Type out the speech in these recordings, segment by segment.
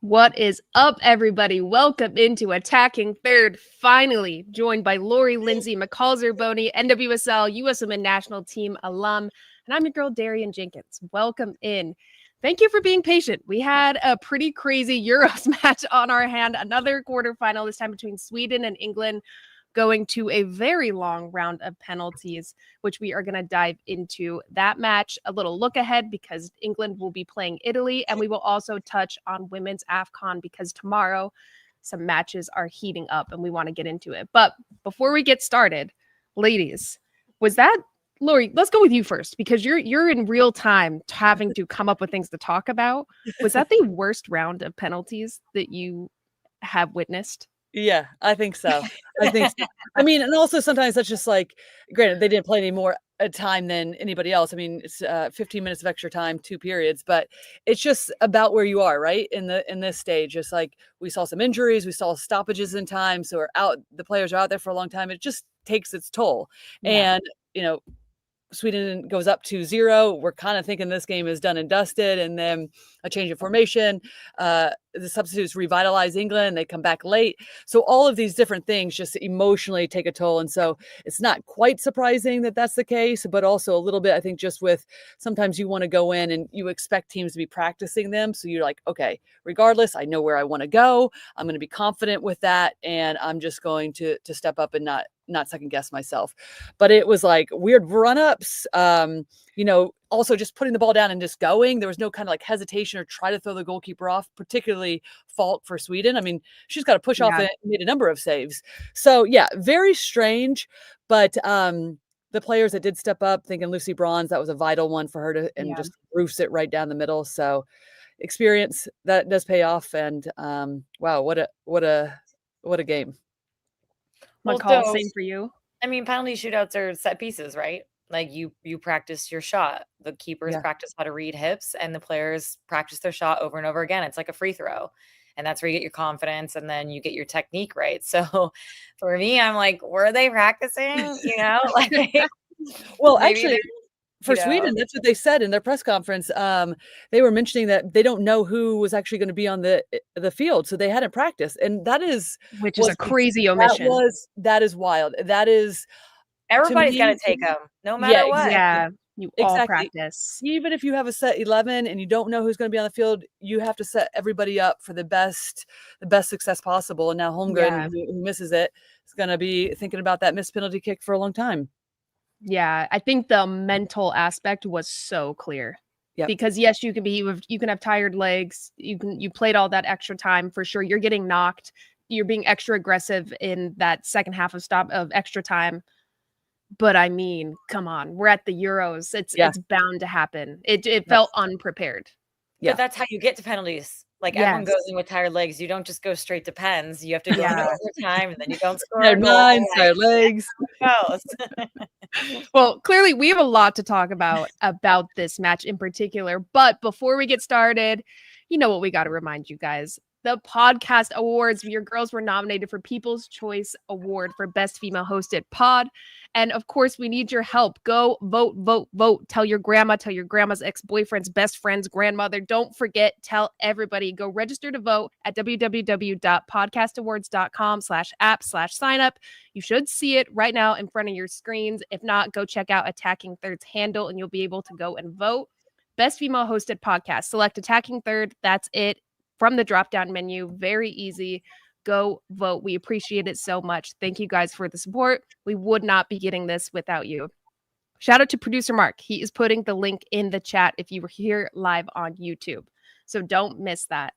What is up, everybody? Welcome into Attacking Third, finally joined by Lori Lindsey, McCall Zerboni, NWSL, U.S. Women National Team alum, and I'm your girl, Darian Jenkins. Welcome in. Thank you for being patient. We had a pretty crazy Euros match on our hand, another quarterfinal, this time between Sweden and England, going to a very long round of penalties, which we are going to dive into that match. A little look ahead because England will be playing Italy, and we will also touch on women's AFCON because tomorrow some matches are heating up and we want to get into it. But before we get started, ladies, was that Lori, let's go with you first because you're in real time having to come up with things to talk about. Was that the worst round of penalties that you have witnessed? Yeah, I think so. I mean, and also sometimes that's just like, granted, they didn't play any more time than anybody else. I mean, it's 15 minutes of extra time, 2 periods, but it's just about where you are, right? In this stage, just like we saw some injuries, we saw stoppages in time, so the players are out there for a long time. It just takes its toll. Yeah. And Sweden goes up 2-0. We're kind of thinking this game is done and dusted, and then a change of formation. The substitutes revitalize England. They come back late. So all of these different things just emotionally take a toll. And so it's not quite surprising that that's the case, but also a little bit, I think, just with sometimes you want to go in and you expect teams to be practicing them. So you're like, okay, regardless, I know where I want to go. I'm going to be confident with that. And I'm just going to step up and not second guess myself. But it was like weird run-ups, also just putting the ball down and just going. There was no kind of like hesitation or try to throw the goalkeeper off, particularly Falk for Sweden. I mean, she's got to push off and made a number of saves. So yeah, very strange. But the players that did step up, thinking Lucy Bronze, that was a vital one for her to just roofs it right down the middle. So experience that does pay off. And wow, what a game. McCall, same for you. I mean, penalty shootouts are set pieces, right? Like you practice your shot. The keepers practice how to read hips, and the players practice their shot over and over again. It's like a free throw. And that's where you get your confidence, and then you get your technique right. So for me, I'm like, were they practicing? Well, actually, for Sweden, that's what they said in their press conference. They were mentioning that they don't know who was actually going to be on the field, so they hadn't practiced, and which is a crazy omission. That is wild. That is everybody's got to take them, no matter what. Yeah, you all practice. Even if you have a set 11 and you don't know who's going to be on the field, you have to set everybody up for the best success possible. And now Holmgren, who misses it, is going to be thinking about that missed penalty kick for a long time. Yeah, I think the mental aspect was so clear. Yep. Because yes, you can have tired legs. You played all that extra time for sure. You're getting knocked. You're being extra aggressive in that second half of extra time. But I mean, come on, we're at the Euros. It's bound to happen. It felt unprepared. Yeah, but that's how you get to penalties. Like everyone goes in with tired legs. You don't just go straight to pens. You have to go into overtime, and then you don't score. 9 tired legs. Well, clearly we have a lot to talk about this match in particular. But before we get started, you know what we got to remind you guys. The podcast awards. Your girls were nominated for People's Choice Award for Best Female Hosted Pod. And of course, we need your help. Go vote, vote, vote. Tell your grandma, tell your grandma's ex-boyfriend's best friend's grandmother. Don't forget, tell everybody. Go register to vote at www.podcastawards.com/app/signup. You should see it right now in front of your screens. If not, go check out Attacking Third's handle and you'll be able to go and vote. Best female hosted podcast. Select Attacking Third. That's it. From the drop-down menu. Very easy. Go vote. We appreciate it so much. Thank you guys for the support. We would not be getting this without you. Shout out to producer Mark. He is putting the link in the chat if you were here live on YouTube. So don't miss that.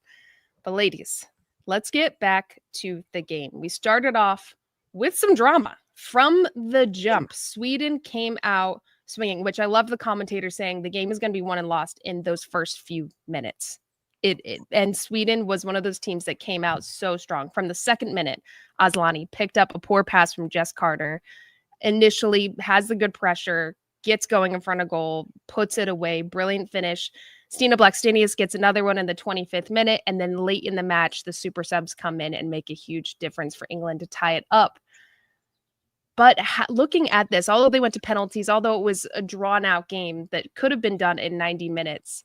But ladies, let's get back to the game. We started off with some drama from the jump. Sweden came out swinging, which I love the commentator saying the game is going to be won and lost in those first few minutes. And Sweden was one of those teams that came out so strong. From the second minute, Asllani picked up a poor pass from Jess Carter, initially has the good pressure, gets going in front of goal, puts it away, brilliant finish. Stina Blackstenius gets another one in the 25th minute, and then late in the match, the super subs come in and make a huge difference for England to tie it up. But looking at this, although they went to penalties, although it was a drawn-out game that could have been done in 90 minutes,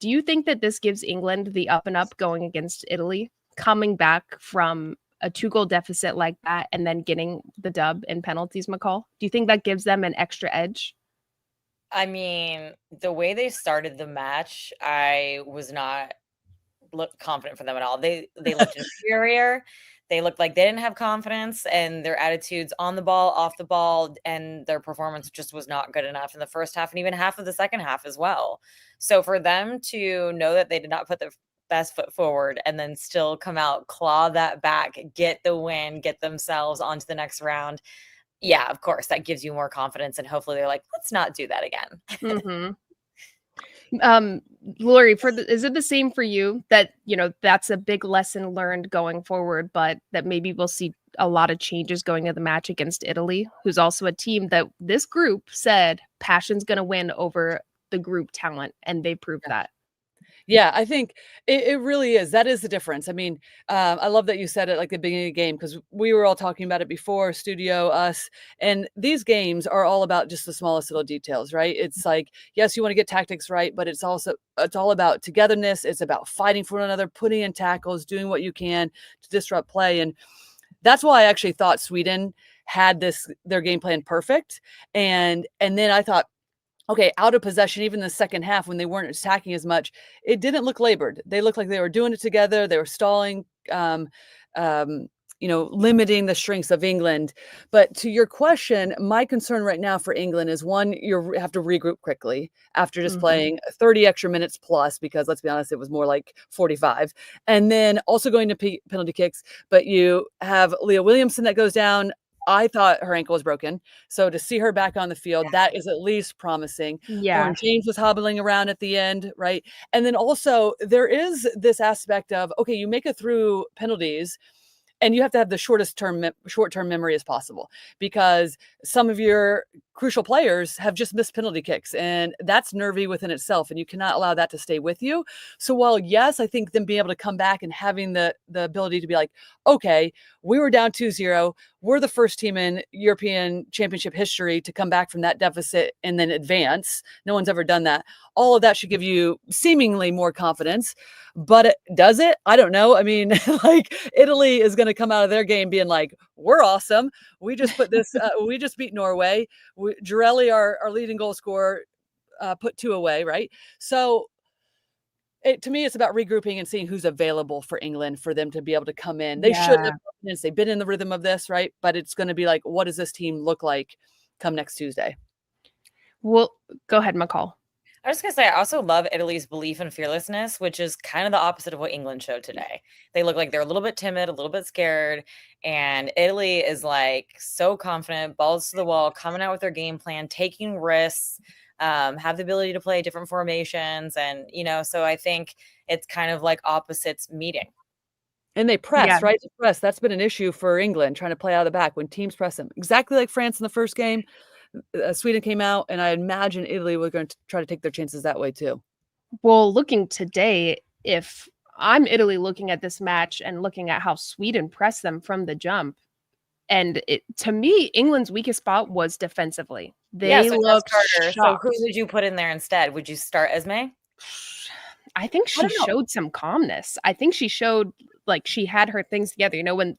Do you think that this gives England the up and up going against Italy, coming back from a 2-goal deficit like that and then getting the dub in penalties, McCall? Do you think that gives them an extra edge? I mean, the way they started the match, I was not confident for them at all. They looked inferior. They looked like they didn't have confidence, and their attitudes on the ball, off the ball, and their performance just was not good enough in the first half and even half of the second half as well. So for them to know that they did not put their best foot forward and then still come out, claw that back, get the win, get themselves onto the next round. Yeah, of course, that gives you more confidence, and hopefully they're like, let's not do that again. Mm-hmm. Lori, is it the same for you that, that's a big lesson learned going forward, but that maybe we'll see a lot of changes going into the match against Italy, who's also a team that this group said passion's going to win over the group talent, and they proved that. Yeah, I think it really is. That is the difference. I mean, I love that you said it like the beginning of the game, because we were all talking about it before, studio, us, and these games are all about just the smallest little details, right? It's like, yes, you want to get tactics right, but it's all about togetherness. It's about fighting for one another, putting in tackles, doing what you can to disrupt play. And that's why I actually thought Sweden had their game plan perfect. And then I thought, okay, out of possession, even the second half when they weren't attacking as much, it didn't look labored. They looked like they were doing it together. They were stalling, limiting the strengths of England. But to your question, my concern right now for England is, one, you have to regroup quickly after just playing 30 extra minutes plus, because let's be honest, it was more like 45. And then also going to penalty kicks. But you have Leah Williamson that goes down. I thought her ankle was broken. So to see her back on the field, that is at least promising. Yeah. Lauren James was hobbling around at the end, right? And then also there is this aspect of, okay, you make it through penalties, and you have to have the short-term memory as possible, because some of your crucial players have just missed penalty kicks, and that's nervy within itself, and you cannot allow that to stay with you. So while, yes, I think them being able to come back and having the ability to be like, okay, we were down 2-0. We're the first team in European Championship history to come back from that deficit and then advance. No one's ever done that. All of that should give you seemingly more confidence. But does it? I don't know. I mean, like, Italy is going to come out of their game being like, we're awesome. We just put this, we just beat Norway. Girelli, our leading goal scorer, put 2 away, right? So to me, it's about regrouping and seeing who's available for England for them to be able to come in. They should have confidence. They've been in the rhythm of this, right? But it's going to be like, what does this team look like come next Tuesday? Well, go ahead, McCall. I was going to say, I also love Italy's belief and fearlessness, which is kind of the opposite of what England showed today. They look like they're a little bit timid, a little bit scared, and Italy is like so confident, balls to the wall, coming out with their game plan, taking risks, have the ability to play different formations. And, so I think it's kind of like opposites meeting. And they press, right? They press. That's been an issue for England, trying to play out of the back when teams press them. Exactly like France in the first game. Sweden came out, and I imagine Italy was going to try to take their chances that way too. Well, looking today, if I'm Italy looking at this match and looking at how Sweden pressed them from the jump, and to me, England's weakest spot was defensively. They looked shocked. So who would you put in there instead? Would you start Esme? I think she showed some calmness. I think she showed like she had her things together. When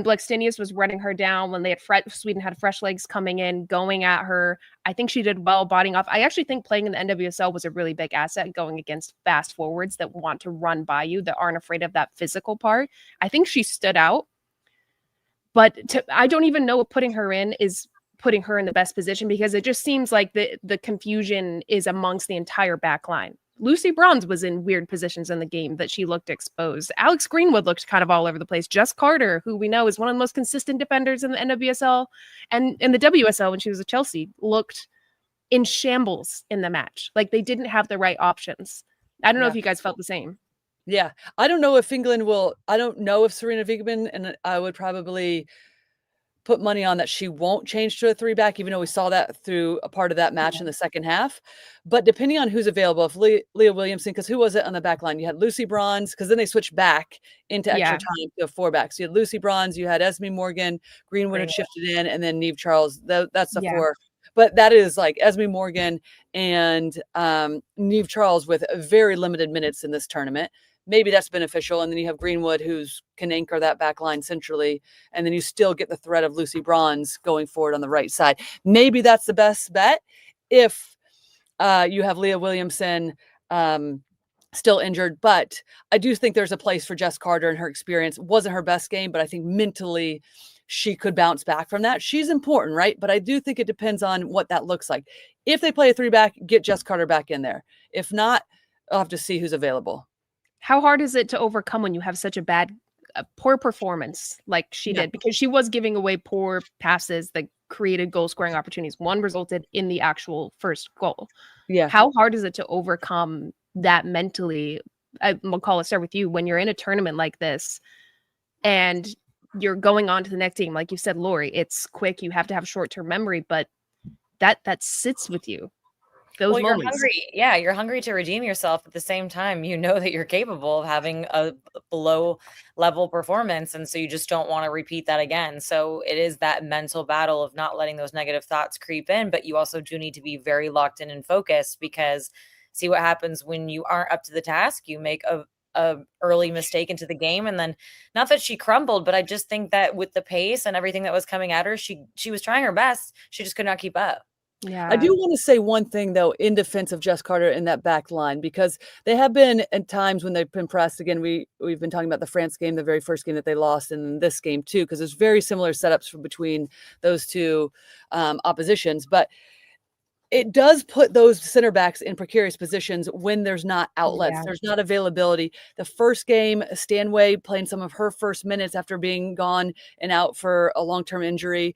Blackstenius was running her down, when they had Sweden had fresh legs coming in, going at her, I think she did well bodying off. I actually think playing in the NWSL was a really big asset going against fast forwards that want to run by you, that aren't afraid of that physical part. I think she stood out. But I don't even know what putting her in is putting her in the best position, because it just seems like the confusion is amongst the entire back line. Lucy Bronze was in weird positions in the game that she looked exposed. Alex Greenwood looked kind of all over the place. Jess Carter, who we know is one of the most consistent defenders in the NWSL and in the WSL when she was at Chelsea, looked in shambles in the match. Like they didn't have the right options. I don't know if you guys felt the same. Yeah. I don't know if England will. I don't know if Sarina Wiegman, and I would probably put money on that she won't change to a 3-back, even though we saw that through a part of that match in the second half. But depending on who's available, if Leah Williamson, because who was it on the back line? You had Lucy Bronze, because then they switched back into extra time to a 4-back. So you had Lucy Bronze, you had Esme Morgan, Greenwood had shifted in, and then Neve Charles. That's the 4. But that is like Esme Morgan and Niamh Charles with very limited minutes in this tournament. Maybe that's beneficial. And then you have Greenwood, who's can anchor that back line centrally. And then you still get the threat of Lucy Bronze going forward on the right side. Maybe that's the best bet if you have Leah Williamson still injured. But I do think there's a place for Jess Carter and her experience. Wasn't her best game, but I think mentally she could bounce back from that. She's important, right? But I do think it depends on what that looks like. If they play a 3-back, get Jess Carter back in there. If not, I'll have to see who's available. How hard is it to overcome when you have such a poor performance like she did? Because she was giving away poor passes that created goal scoring opportunities. One resulted in the actual first goal. Yeah. How hard is it to overcome that mentally? McCall, let's start with you. When you're in a tournament like this and you're going on to the next game, like you said, Lori, it's quick. You have to have short-term memory, but that sits with you. Those moments. You're hungry. Yeah, you're hungry to redeem yourself. At the same time, you know that you're capable of having a below level performance. And so you just don't want to repeat that again. So it is that mental battle of not letting those negative thoughts creep in. But you also do need to be very locked in and focused, because see what happens when you aren't up to the task. You make a early mistake into the game. And then not that she crumbled, but I just think that with the pace and everything that was coming at her, she was trying her best. She just could not keep up. Yeah, I do want to say one thing, though, in defense of Jess Carter in that back line, because they have been at times when they've been pressed. Again, we've been talking about the France game, the very first game that they lost, and this game, too, because there's very similar setups between those two oppositions. But it does put those center backs in precarious positions when there's not outlets. Yeah. There's not availability. The first game, Stanway playing some of her first minutes after being gone and out for a long-term injury.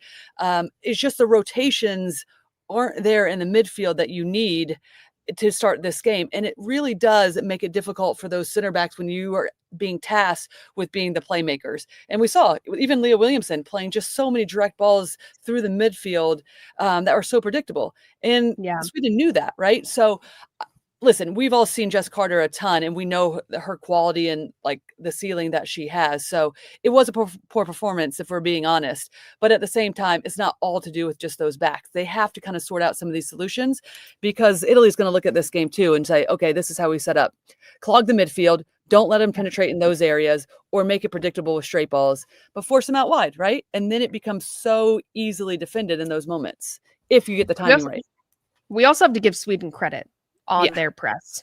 It's just the rotations aren't there in the midfield that you need to start this game. And it really does make it difficult for those center backs when you are being tasked with being the playmakers. And we saw even Leah Williamson playing just so many direct balls through the midfield that are so predictable. And Sweden knew that, right? So listen, we've all seen Jess Carter a ton, and we know her quality and like the ceiling that she has. So it was a poor performance, if we're being honest. But at the same time, it's not all to do with just those backs. They have to kind of sort out some of these solutions, because Italy's going to look at this game too and say, okay, this is how we set up. Clog the midfield. Don't let them penetrate in those areas, or make it predictable with straight balls, but force them out wide, right? And then it becomes so easily defended in those moments if you get the timing right. We also have to give Sweden credit on their press.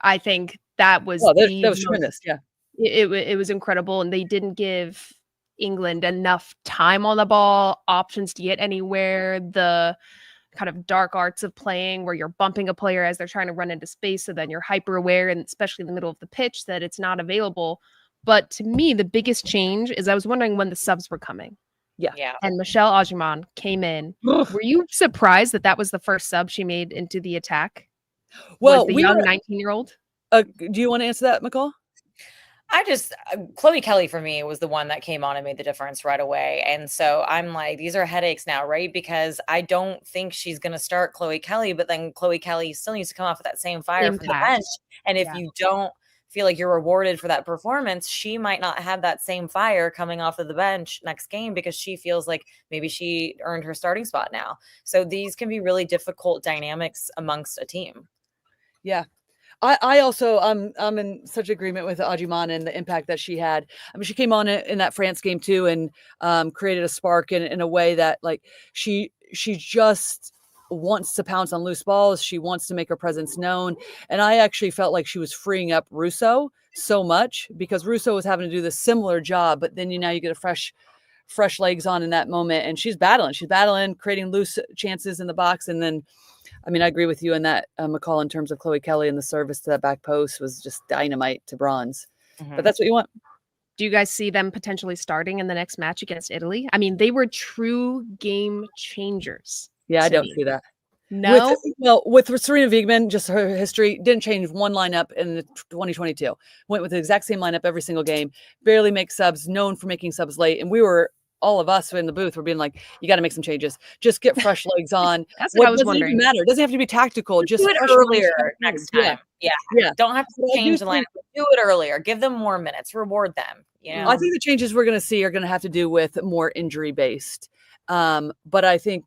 I think that was that was tremendous. Yeah, it was incredible, and they didn't give England enough time on the ball, options to get anywhere. The kind of dark arts of playing where you're bumping a player as they're trying to run into space, so then you're hyper aware, and especially in the middle of the pitch, that it's not available. But to me, the biggest change is I was wondering when the subs were coming. Yeah. And Michelle Agiman came in. Were you surprised that was the first sub she made into the attack? Well, the young 19-year-old. Do you want to answer that, McCall? Chloe Kelly for me was the one that came on and made the difference right away. And so I'm like, these are headaches now, right? Because I don't think she's going to start Chloe Kelly, but then Chloe Kelly still needs to come off with that same fire from the bench. And if you don't feel like you're rewarded for that performance, she might not have that same fire coming off of the bench next game, because she feels like maybe she earned her starting spot now. So these can be really difficult dynamics amongst a team. Yeah. I also, I'm in such agreement with Agiman and the impact that she had. I mean, she came on in that France game too, and created a spark in a way that, like, she just wants to pounce on loose balls. She wants to make her presence known. And I actually felt like she was freeing up Russo so much, because Russo was having to do the similar job, but then now you get a fresh legs on in that moment, and she's battling, creating loose chances in the box. And then, I mean, I agree with you in that, McCall, in terms of Chloe Kelly, and the service to that back post was just dynamite to Bronze. Mm-hmm. But that's what you want. Do you guys see them potentially starting in the next match against Italy? I mean, they were true game changers. Yeah, I don't see that. No? With Sarina Wiegman, just her history, didn't change one lineup in 2022. Went with the exact same lineup every single game. Barely makes subs, known for making subs late. And all of us in the booth were being like, you got to make some changes. Just get fresh legs on. That's what I was doesn't wondering. Even matter. It doesn't have to be tactical. Just do it earlier next time. Yeah. Don't have to change the lineup. Do it earlier. Give them more minutes. Reward them. You know? I think the changes we're going to see are going to have to do with more injury based. But I think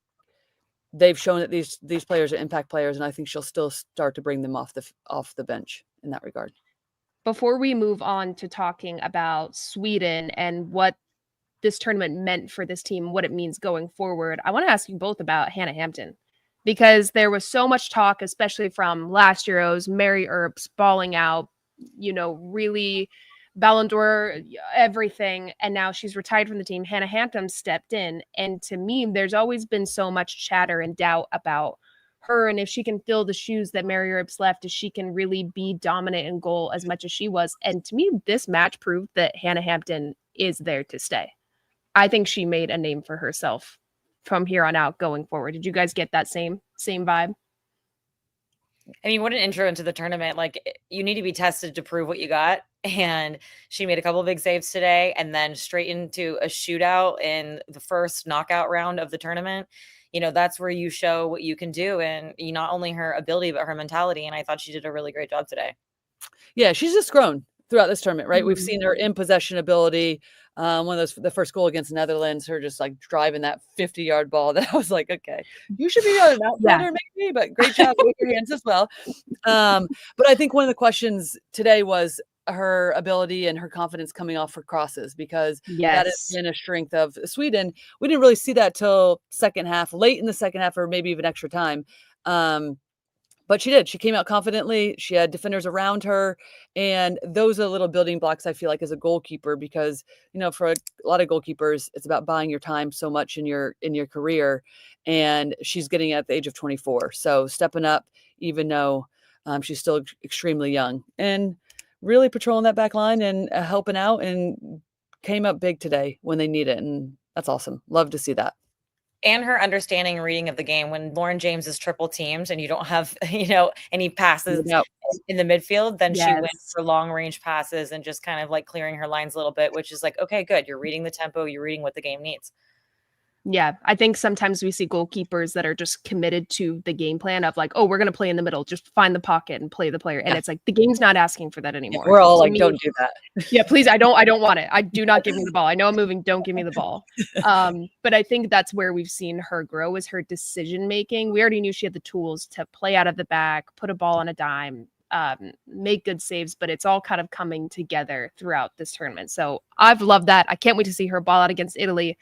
they've shown that these players are impact players, and I think she'll still start to bring them off the bench in that regard. Before we move on to talking about Sweden and what this tournament meant for this team, what it means going forward, I want to ask you both about Hannah Hampton, because there was so much talk, especially from last Euros, Mary Earps balling out, really Ballon d'Or, everything. And now she's retired from the team. Hannah Hampton stepped in. And to me, there's always been so much chatter and doubt about her, and if she can fill the shoes that Mary Earps left, if she can really be dominant in goal as much as she was. And to me, this match proved that Hannah Hampton is there to stay. I think she made a name for herself from here on out going forward. Did you guys get that same vibe? I mean, what an intro into the tournament. Like, you need to be tested to prove what you got. And she made a couple of big saves today, and then straight into a shootout in the first knockout round of the tournament. That's where you show what you can do, and not only her ability, but her mentality. And I thought she did a really great job today. Yeah, she's just grown throughout this tournament, right? Mm-hmm. We've seen her in possession ability. One of the first goal against the Netherlands, her just like driving that 50-yard ball that I was like, okay, you should be an outfielder maybe, but great job with your hands as well. But I think one of the questions today was her ability and her confidence coming off her crosses, because that has been a strength of Sweden. We didn't really see that till second half, late in the second half, or maybe even extra time. But she did. She came out confidently. She had defenders around her. And those are little building blocks, I feel like, as a goalkeeper, because, for a lot of goalkeepers, it's about buying your time so much in your career. And she's getting at the age of 24. So stepping up, even though she's still extremely young, and really patrolling that back line and helping out, and came up big today when they need it. And that's awesome. Love to see that. And her understanding and reading of the game. When Lauren James is triple teamed and you don't have, any passes in the midfield, then she wins for long range passes and just kind of like clearing her lines a little bit, which is like, okay, good. You're reading the tempo. You're reading what the game needs. Yeah, I think sometimes we see goalkeepers that are just committed to the game plan of like, oh, we're going to play in the middle, just find the pocket and play the player. And it's like, the game's not asking for that anymore. We're all like, don't do that. Yeah, please. I don't want it. I do not give me the ball. I know I'm moving. Don't give me the ball. But I think that's where we've seen her grow, is her decision making. We already knew she had the tools to play out of the back, put a ball on a dime, make good saves, but it's all kind of coming together throughout this tournament. So I've loved that. I can't wait to see her ball out against Italy.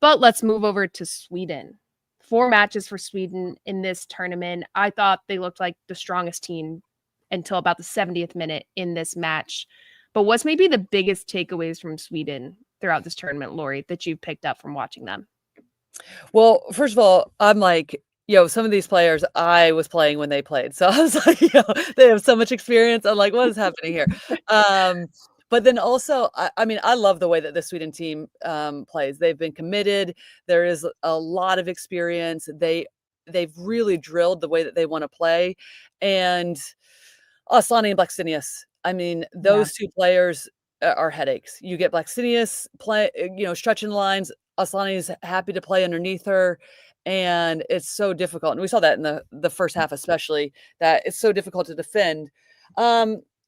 But let's move over to Sweden. 4 matches for Sweden in this tournament. I thought they looked like the strongest team until about the 70th minute in this match. But what's maybe the biggest takeaways from Sweden throughout this tournament, Lori, that you've picked up from watching them? Well, first of all, I'm like, some of these players I was playing when they played. So I was like, they have so much experience. I'm like, what is happening here? But then also, I mean, I love the way that the Sweden team plays. They've been committed. There is a lot of experience. They've really drilled the way that they want to play. And Asllani and Blackstenius, I mean, those two players are headaches. You get Blackstenius stretching lines. Asllani is happy to play underneath her. And it's so difficult. And we saw that in the first half, especially, that it's so difficult to defend.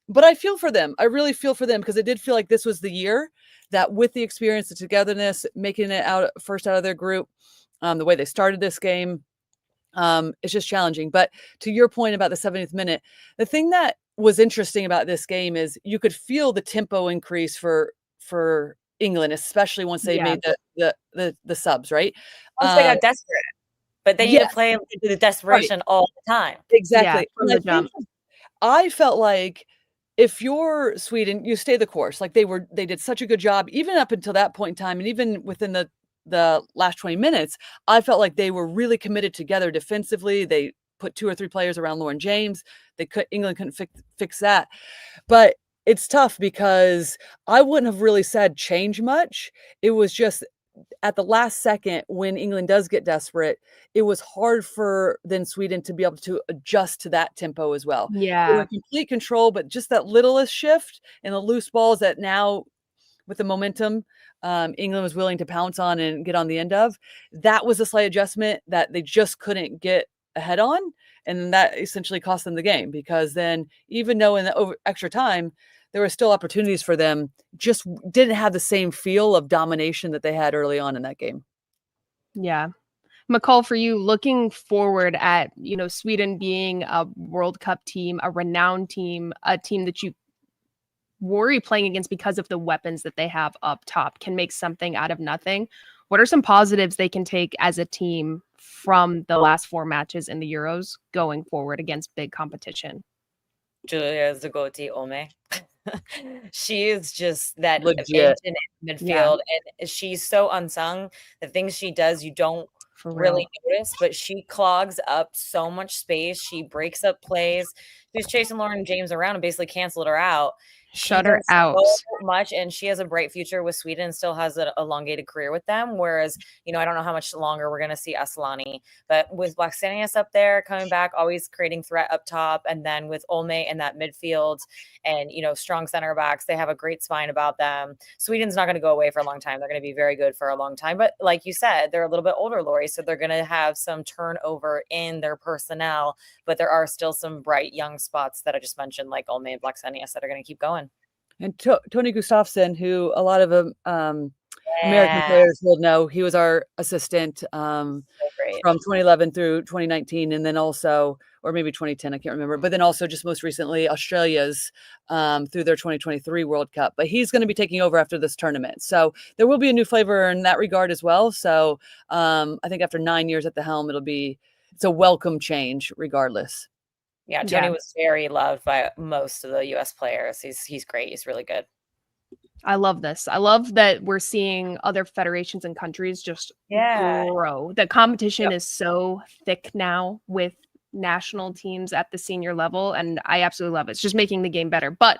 But I feel for them. I really feel for them, because it did feel like this was the year that, with the experience, the togetherness, making it out of their group, the way they started this game, it's just challenging. But to your point about the 70th minute, the thing that was interesting about this game is you could feel the tempo increase for England, especially once they made the subs, right? Once they got desperate. But then you play into the desperation all the time. Exactly. Yeah, from the jump. I felt like, if you're Sweden, you stay the course. Like they did such a good job, even up until that point in time. And even within the last 20 minutes, I felt like they were really committed together defensively. They put 2 or 3 players around Lauren James. England couldn't fix that. But it's tough, because I wouldn't have really said change much. It was just at the last second, when England does get desperate, it was hard for then Sweden to be able to adjust to that tempo as well. Yeah. They were in complete control, but just that littlest shift and the loose balls that now, with the momentum, England was willing to pounce on and get on the end of. That was a slight adjustment that they just couldn't get ahead on. And that essentially cost them the game, because then, even though in the extra time, there were still opportunities for them, just didn't have the same feel of domination that they had early on in that game. Yeah. McCall, for you, looking forward at, Sweden being a World Cup team, a renowned team, a team that you worry playing against because of the weapons that they have up top, can make something out of nothing. What are some positives they can take as a team from the last 4 matches in the Euros going forward against big competition? Julia Zagoti Ome. She is just that Legit. engine in midfield, and she's so unsung. The things she does, you don't For real. really notice, but she clogs up so much space. She breaks up plays. She's chasing Lauren James around and basically canceled her out. She Shut her does out. so much, and she has a bright future with Sweden and still has an elongated career with them. Whereas, I don't know how much longer we're going to see Asllani, but with Blackstenius up there coming back, always creating threat up top, and then with Olme in that midfield and, strong center backs, they have a great spine about them. Sweden's not going to go away for a long time. They're going to be very good for a long time. But like you said, they're a little bit older, Lori, so they're going to have some turnover in their personnel, but there are still some bright young spots that I just mentioned, like Olme and Blackstenius, that are going to keep going. And Tony Gustafsson, who a lot of American players will know, he was our assistant from 2011 through 2019, and then also, or maybe 2010, I can't remember, but then also just most recently Australia's through their 2023 World Cup. But he's going to be taking over after this tournament, so there will be a new flavor in that regard as well. So I think after 9 years at the helm, it's a welcome change regardless. Yeah, Tony was very loved by most of the U.S. players. He's great. He's really good. I love this. I love that we're seeing other federations and countries just grow. The competition is so thick now with national teams at the senior level, and I absolutely love it. It's just making the game better. But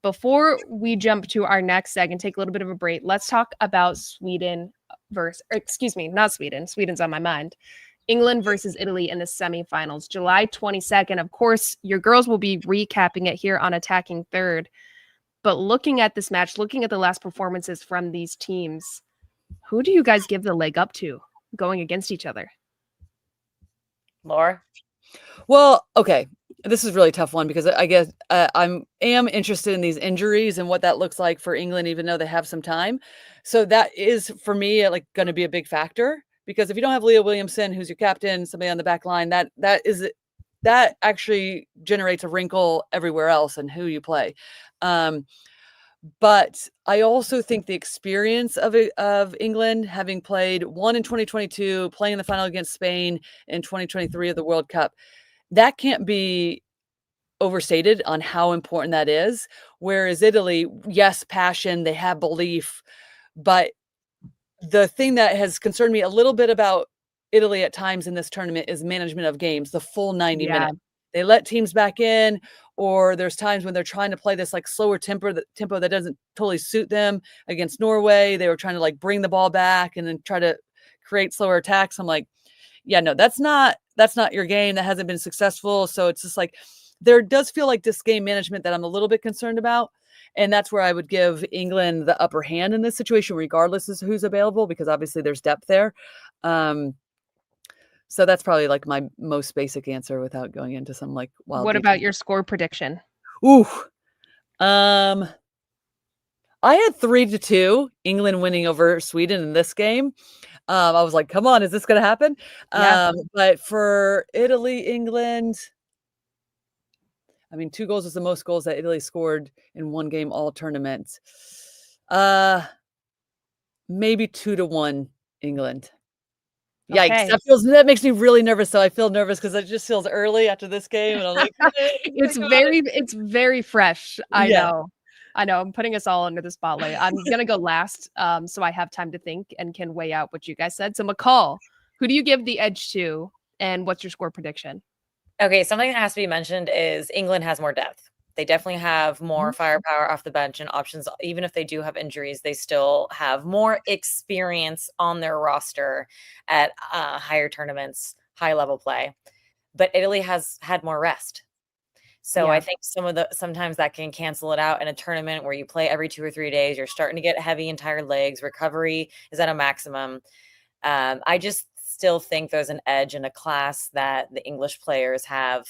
before we jump to our next segment and take a little bit of a break, let's talk about Sweden not Sweden. Sweden's on my mind. England versus Italy in the semifinals, July 22nd. Of course, your girls will be recapping it here on Attacking Third. But looking at this match, looking at the last performances from these teams, who do you guys give the leg up to going against each other? Laura? Well, okay. This is a really tough one because I guess am interested in these injuries and what that looks like for England, even though they have some time. So that is, for me, going to be a big factor. Because if you don't have Leah Williamson, who's your captain, somebody on the back line, that actually generates a wrinkle everywhere else in who you play. But I also think the experience of England, having played one in 2022, playing in the final against Spain in 2023 of the World Cup, that can't be overstated on how important that is. Whereas Italy, yes, passion, they have belief, but the thing that has concerned me a little bit about Italy at times in this tournament is management of games, the full 90 minutes. They let teams back in, or there's times when they're trying to play this slower tempo that doesn't totally suit them. Against Norway, they were trying to bring the ball back and then try to create slower attacks. I'm like, yeah, no, that's not your game. That hasn't been successful. So it's just there does feel like this game management that I'm a little bit concerned about. And that's where I would give England the upper hand in this situation, regardless of who's available, because obviously there's depth there. So that's probably my most basic answer without going into some wild. What about your score prediction? Ooh. I had 3-2 England winning over Sweden in this game. I was like, come on, is this going to happen? Yeah. But for Italy, England, 2 goals is the most goals that Italy scored in one game all tournament. Maybe 2-1 England. Yikes! Okay. That makes me really nervous. So I feel nervous because it just feels early after this game, and I'm like, it's very fresh. I know. I'm putting us all under the spotlight. I'm gonna go last, so I have time to think and can weigh out what you guys said. So McCall, who do you give the edge to, and what's your score prediction? Okay, something that has to be mentioned is England has more depth. They definitely have more firepower off the bench and options. Even if they do have injuries, they still have more experience on their roster at higher tournaments, high level play. But Italy has had more rest. So I think sometimes that can cancel it out in a tournament where you play every 2 or 3 days. You're starting to get heavy and tired legs. Recovery is at a maximum. I just still think there's an edge in a class that the English players have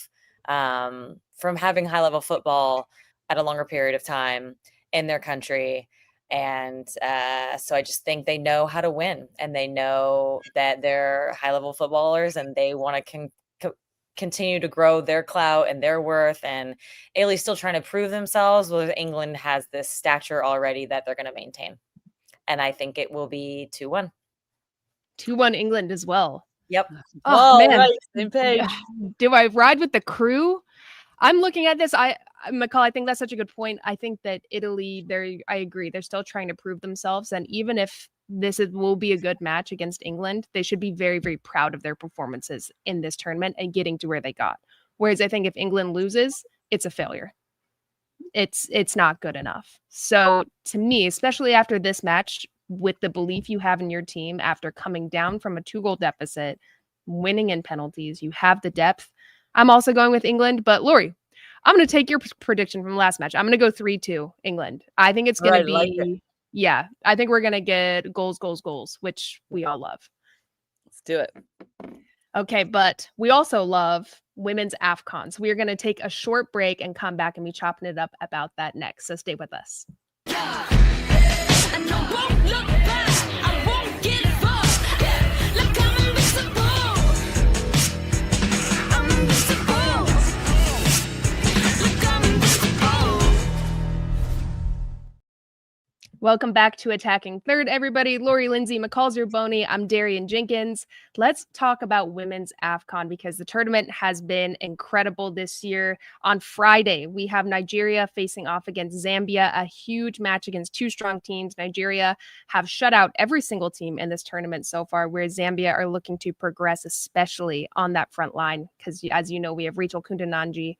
from having high level football at a longer period of time in their country. And so I just think they know how to win, and they know that they're high-level footballers, and they want to continue to grow their clout and their worth. And Italy's still trying to prove themselves, whereas England has this stature already that they're going to maintain. And I think it will be 2-1. 2-1 England as well. Yep. Oh, man. Right. Same page. Do I ride with the crew? I'm looking at this. McCall, I think that's such a good point. I think that Italy, I agree. They're still trying to prove themselves. And even if will be a good match against England, they should be very, very proud of their performances in this tournament and getting to where they got. Whereas I think if England loses, it's a failure. It's not good enough. So to me, especially after this match, with the belief you have in your team after coming down from a 2-goal deficit, winning in penalties, you have the depth. I'm also going with England, but Lori, I'm going to take your prediction from last match. I'm going to go 3-2 England. I think it's going to be, I think we're going to get goals, which we all love. Let's do it. Okay, but we also love women's AFCON. So we are going to take a short break and come back and be chopping it up about that next. So stay with us. Welcome back to Attacking Third, everybody. Lori Lindsey, McCall Zerboni. I'm Darian Jenkins. Let's talk about women's AFCON because the tournament has been incredible this year. On Friday, we have Nigeria facing off against Zambia, a huge match against two strong teams. Nigeria have shut out every single team in this tournament so far, whereas Zambia are looking to progress, especially on that front line because, as you know, we have Rachel Kundananji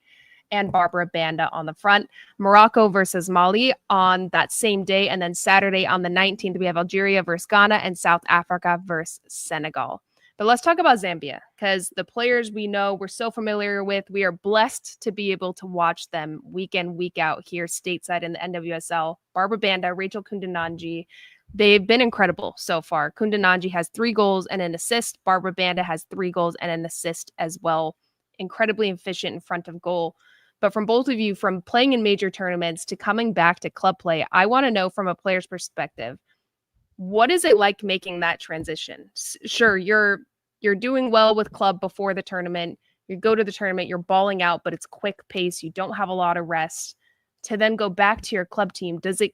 and Barbara Banda on the front. Morocco versus Mali on that same day. And then Saturday on the 19th, we have Algeria versus Ghana and South Africa versus Senegal. But let's talk about Zambia because the players we know we're so familiar with, we are blessed to be able to watch them week in, week out here stateside in the NWSL. Barbara Banda, Rachel Kundananji, they've been incredible so far. Kundananji has 3 goals and an assist. Barbara Banda has 3 goals and an assist as well. Incredibly efficient in front of goal. But from both of you, from playing in major tournaments to coming back to club play, I want to know from a player's perspective, what is it like making that transition? Sure, you're doing well with club before the tournament. You go to the tournament, you're balling out, but it's quick pace. You don't have a lot of rest. To then go back to your club team, does it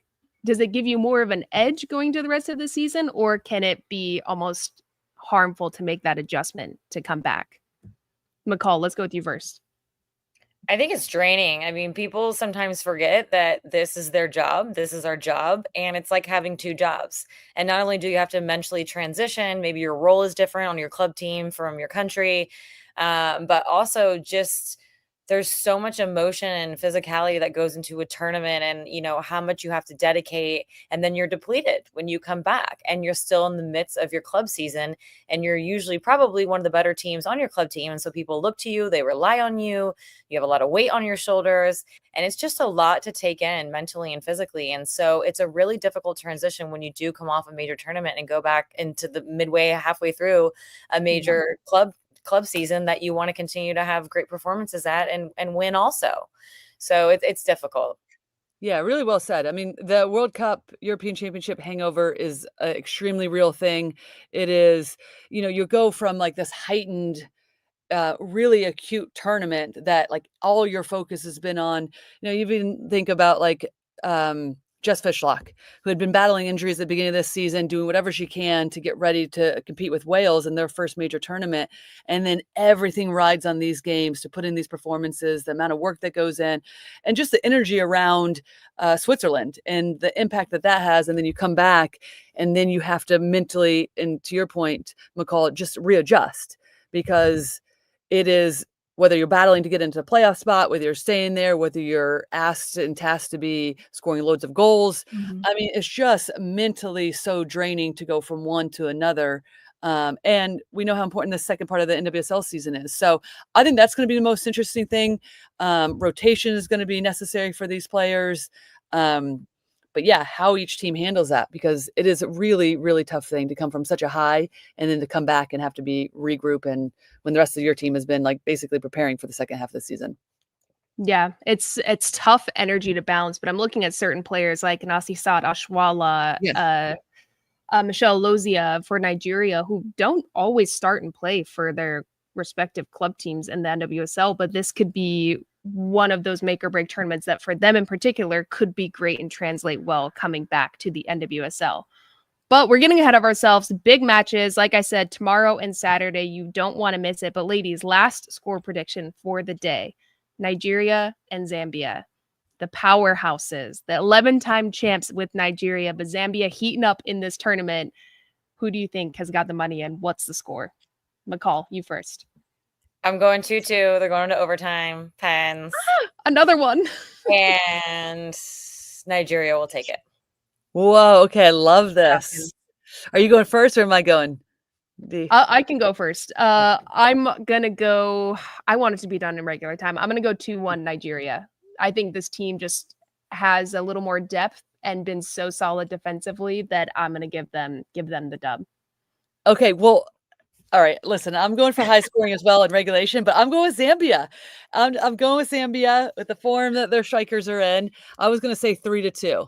give you more of an edge going to the rest of the season, or can it be almost harmful to make that adjustment to come back? McCall, let's go with you first. I think it's draining. I mean, people sometimes forget that this is their job. This is our job. And it's like having 2 jobs. And not only do you have to mentally transition, maybe your role is different on your club team from your country, but also just there's so much emotion and physicality that goes into a tournament and, you know, how much you have to dedicate. And then you're depleted when you come back and you're still in the midst of your club season. And you're usually probably one of the better teams on your club team. And so people look to you, they rely on you. You have a lot of weight on your shoulders. And it's just a lot to take in mentally and physically. And so it's a really difficult transition when you do come off a major tournament and go back into the midway, halfway through a major club season that you want to continue to have great performances at and win also. So it's difficult. Yeah, really well said. I mean, the World Cup European Championship hangover is an extremely real thing. It is, you know, you go from like this heightened, really acute tournament that like all your focus has been on, you know, you even think about like, Jess Fishlock, who had been battling injuries at the beginning of this season, doing whatever she can to get ready to compete with Wales in their first major tournament. And then everything rides on these games to put in these performances, the amount of work that goes in, and just the energy around Switzerland and the impact that has. And then you come back and then you have to mentally, and to your point, McCall, just readjust because it is, whether you're battling to get into a playoff spot, whether you're staying there, whether you're asked and tasked to be scoring loads of goals. Mm-hmm. I mean, it's just mentally so draining to go from one to another. And we know how important the second part of the NWSL season is. So I think that's going to be the most interesting thing. Rotation is going to be necessary for these players. But yeah, how each team handles that, because it is a really, really tough thing to come from such a high and then to come back and have to be regroup. And when the rest of your team has been like basically preparing for the second half of the season. Yeah, it's tough energy to balance, but I'm looking at certain players like Nasisat Ashwala, Yes. Michelle Lozia for Nigeria, who don't always start and play for their respective club teams in the NWSL, but this could be one of those make or break tournaments that for them in particular could be great and translate well coming back to the NWSL. But we're getting ahead of ourselves. Big matches, like I said, tomorrow and Saturday. You don't want to miss it. But ladies, last score prediction for the day. Nigeria and Zambia, the powerhouses, the 11-time champs with Nigeria, but Zambia heating up in this tournament. Who do you think has got the money and what's the score? McCall, you first. I'm going 2-2. They're going to overtime. Pens. Another one. And Nigeria will take it. Whoa. Okay. I love this. Are you going first or am I going? I can go first. I'm going to go. I want it to be done in regular time. I'm going to go 2-1 Nigeria. I think this team just has a little more depth and been so solid defensively that I'm going to give them the dub. Okay. Well, all right. Listen, I'm going for high scoring as well in regulation, but I'm going with Zambia. I'm going with Zambia with the form that their strikers are in. I was going to say 3-2.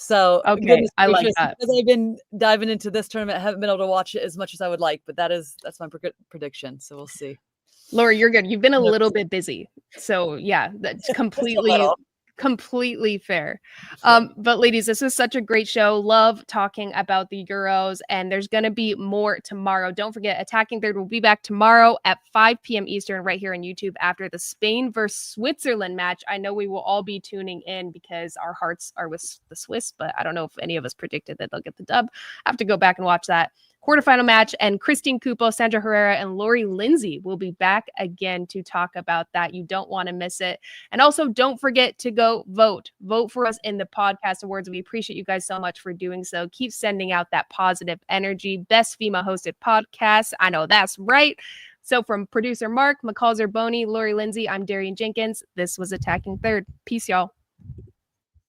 So okay, I like that. Because I've been diving into this tournament, I haven't been able to watch it as much as I would like, but that's my prediction. So we'll see. Lori, you're good. You've been a little bit busy. So yeah, that's completely fair. But ladies, this was such a great show. Love talking about the Euros, and there's going to be more tomorrow. Don't forget, Attacking Third will be back tomorrow at 5 p.m. Eastern right here on YouTube after the Spain versus Switzerland match. I know we will all be tuning in because our hearts are with the Swiss, but I don't know if any of us predicted that they'll get the dub. I have to go back and watch that quarterfinal match, and Christine Cupo, Sandra Herrera, and Lori Lindsey will be back again to talk about that. You don't want to miss it. And also, don't forget to go vote for us in the podcast awards. We appreciate you guys so much for doing so. Keep sending out that positive energy. Best female hosted podcast. I know that's right. So from producer Mark, McCall Zerboni, Lori Lindsey, I'm Darian Jenkins. This was Attacking Third. Peace, y'all.